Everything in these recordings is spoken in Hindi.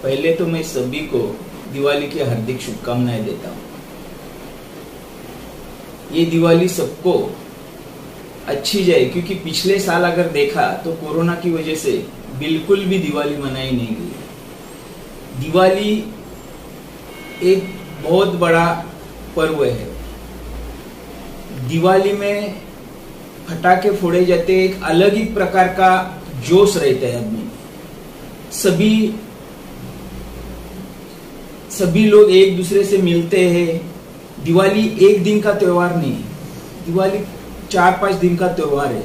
पहले तो मैं सभी को दिवाली की हार्दिक शुभकामनाएं देता हूँ। ये दिवाली सबको अच्छी जाए, क्योंकि पिछले साल अगर देखा तो कोरोना की वजह से बिल्कुल भी दिवाली मनाई नहीं गई। दिवाली एक बहुत बड़ा पर्व है। दिवाली में पटाखे फोड़े जाते, एक अलग ही प्रकार का जोश रहता है आदमी। सभी लोग एक दूसरे से मिलते हैं। दिवाली एक दिन का त्योहार नहीं, दिवाली 4-5 दिन का त्योहार है।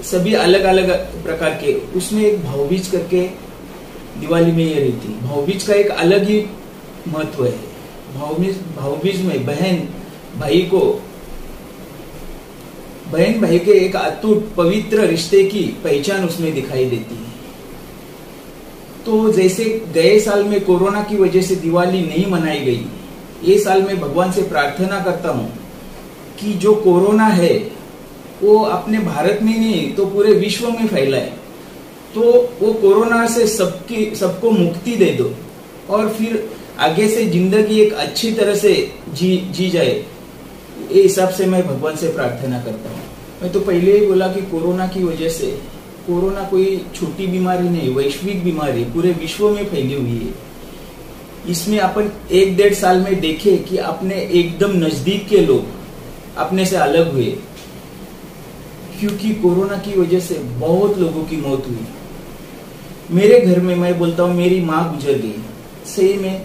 सभी अलग अलग प्रकार के, उसमें एक भावबीज करके दिवाली में ये रहती। भावबीज का एक अलग ही महत्व है। भावबीज में बहन भाई के एक अटूट पवित्र रिश्ते की पहचान उसमें दिखाई देती है। तो जैसे गए साल में कोरोना की वजह से दिवाली नहीं मनाई गई, ये साल में भगवान से प्रार्थना करता हूँ कि जो कोरोना है वो अपने भारत में नहीं तो पूरे विश्व में फैला है। तो वो कोरोना से सबको मुक्ति दे दो और फिर आगे से जिंदगी एक अच्छी तरह से जी जाए। ये हिसाब से मैं भगवान से प्रार्थना करता हूँ। मैं तो पहले ही बोला कि कोरोना की वजह से, कोरोना कोई छोटी बीमारी नहीं, वैश्विक बीमारी पूरे विश्व में फैली हुई है। इसमें अपन 1-1.5 साल में देखे कि अपने एकदम नजदीक के लोग अपने से अलग हुए, क्योंकि कोरोना की वजह से बहुत लोगों की मौत हुई। मेरे घर में मैं बोलता हूँ मेरी माँ गुजर गई। सही में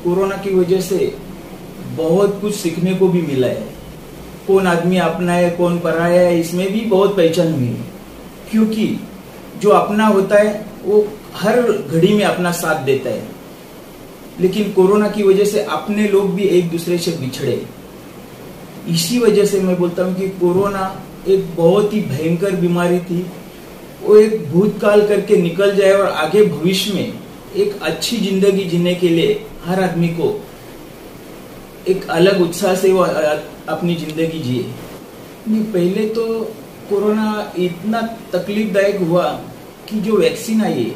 कोरोना की वजह से बहुत कुछ सीखने को भी मिला है। कौन आदमी अपना है कौन पराया है, इसमें भी बहुत पहचान हुई है। क्योंकि जो अपना होता है वो हर घड़ी में अपना साथ देता है, लेकिन कोरोना की वजह से अपने लोग भी एक दूसरे से बिछड़े। इसी वजह से मैं बोलता हूँ कि कोरोना एक बहुत ही भयंकर बीमारी थी। वो एक भूतकाल करके निकल जाए और आगे भविष्य में एक अच्छी जिंदगी जीने के लिए हर आदमी को एक अलग उत्साह से वो अपनी जिंदगी जिए। पहले तो कोरोना इतना तकलीफदायक हुआ कि जो वैक्सीन आई है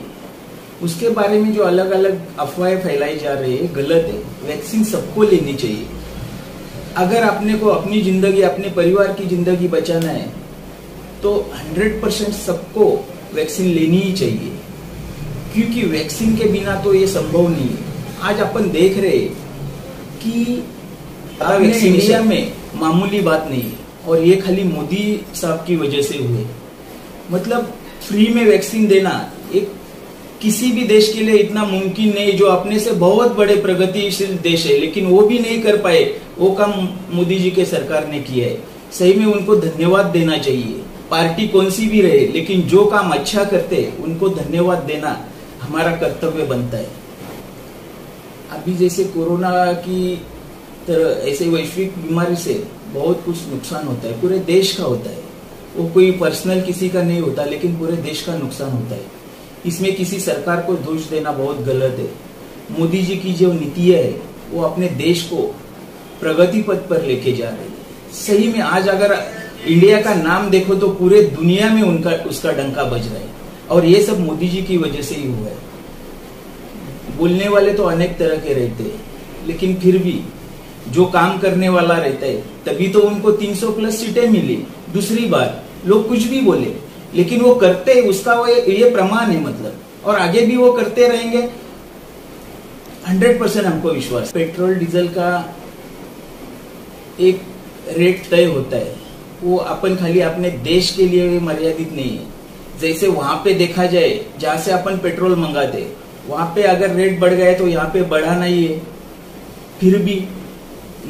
उसके बारे में जो अलग अलग अफवाहें फैलाई जा रही है, गलत है। वैक्सीन सबको लेनी चाहिए। अगर अपने को अपनी जिंदगी, अपने परिवार की जिंदगी बचाना है तो 100% सबको वैक्सीन लेनी ही चाहिए, क्योंकि वैक्सीन के बिना तो ये संभव नहीं है। आज अपन देख रहे कि इंडिया में मामूली बात नहीं है, और ये खाली मोदी साहब की वजह से हुए। मतलब फ्री में वैक्सीन देना एक किसी भी देश के लिए इतना मुमकिन नहीं, जो अपने से बहुत बड़े प्रगतिशील देश है, लेकिन वो भी नहीं कर पाए। वो काम मोदी जी के सरकार ने किया है। सही में उनको धन्यवाद देना चाहिए। पार्टी कौन सी भी रहे, लेकिन जो काम अच्छा करते उनको धन्यवाद देना हमारा कर्तव्य बनता है। अभी जैसे कोरोना की तरह ऐसे वैश्विक बीमारी से बहुत कुछ नुकसान होता है, पूरे देश का होता है। वो कोई पर्सनल किसी का नहीं होता, लेकिन पूरे देश का नुकसान होता है। इसमें किसी सरकार को दोष देना बहुत गलत है। मोदी जी की जो नीति है वो अपने देश को प्रगति पथ पर लेके जा रही है। सही में आज अगर इंडिया का नाम देखो तो पूरे दुनिया में उसका डंका बज रहा है, और ये सब मोदी जी की वजह से ही हुआ है। बोलने वाले तो अनेक तरह के रहते हैं, लेकिन फिर भी जो काम करने वाला रहता है तभी तो उनको 300+ सीटें मिली। दूसरी बात, लोग कुछ भी बोले लेकिन वो करते, उसका वो ये प्रमाण है मतलब, और आगे भी वो करते रहेंगे। 100% हमको विश्वास। पेट्रोल डीजल का एक रेट तय होता है, वो अपन खाली अपने देश के लिए मर्यादित नहीं है। जैसे वहां पे देखा जाए जहां से अपन पेट्रोल मंगाते, वहां पे अगर रेट बढ़ गए तो यहाँ पे बढ़ा नहीं है। फिर भी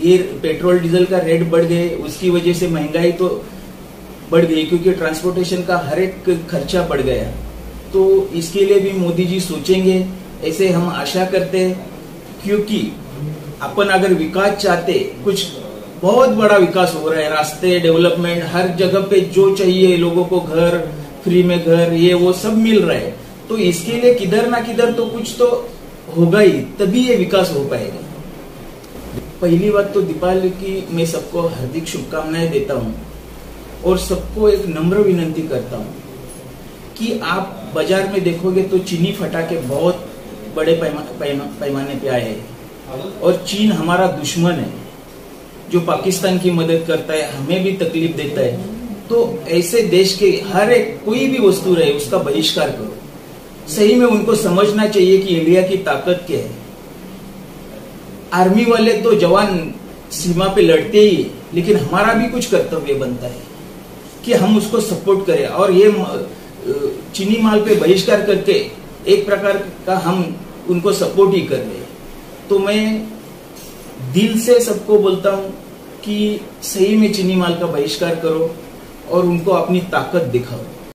ये पेट्रोल डीजल का रेट बढ़ गए, उसकी वजह से महंगाई तो बढ़ गई, क्योंकि ट्रांसपोर्टेशन का हर एक खर्चा बढ़ गया। तो इसके लिए भी मोदी जी सोचेंगे, ऐसे हम आशा करते हैं। क्योंकि अपन अगर विकास चाहते, कुछ बहुत बड़ा विकास हो रहा है, रास्ते, डेवलपमेंट, हर जगह पे जो चाहिए लोगों को, घर फ्री में, घर ये वो सब मिल रहा है। तो इसके लिए किधर ना किधर तो कुछ तो होगा ही, तभी ये विकास हो पाएगा। पहली बात तो दीपावली की मैं सबको हार्दिक शुभकामनाएं देता हूँ, और सबको एक नम्र विनंती करता हूँ कि आप बाजार में देखोगे तो चीनी फटाके बहुत बड़े पैमाने पे आए हैं और चीन हमारा दुश्मन है जो पाकिस्तान की मदद करता है, हमें भी तकलीफ देता है। तो ऐसे देश के हर एक कोई भी वस्तु रहे उसका बहिष्कार करो। सही में उनको समझना चाहिए कि इंडिया की ताकत क्या है। आर्मी वाले तो जवान सीमा पे लड़ते ही, लेकिन हमारा भी कुछ कर्तव्य बनता है कि हम उसको सपोर्ट करें। और ये चीनी माल पे बहिष्कार करके एक प्रकार का हम उनको सपोर्ट ही कर रहे। तो मैं दिल से सबको बोलता हूं कि सही में चीनी माल का बहिष्कार करो और उनको अपनी ताकत दिखाओ।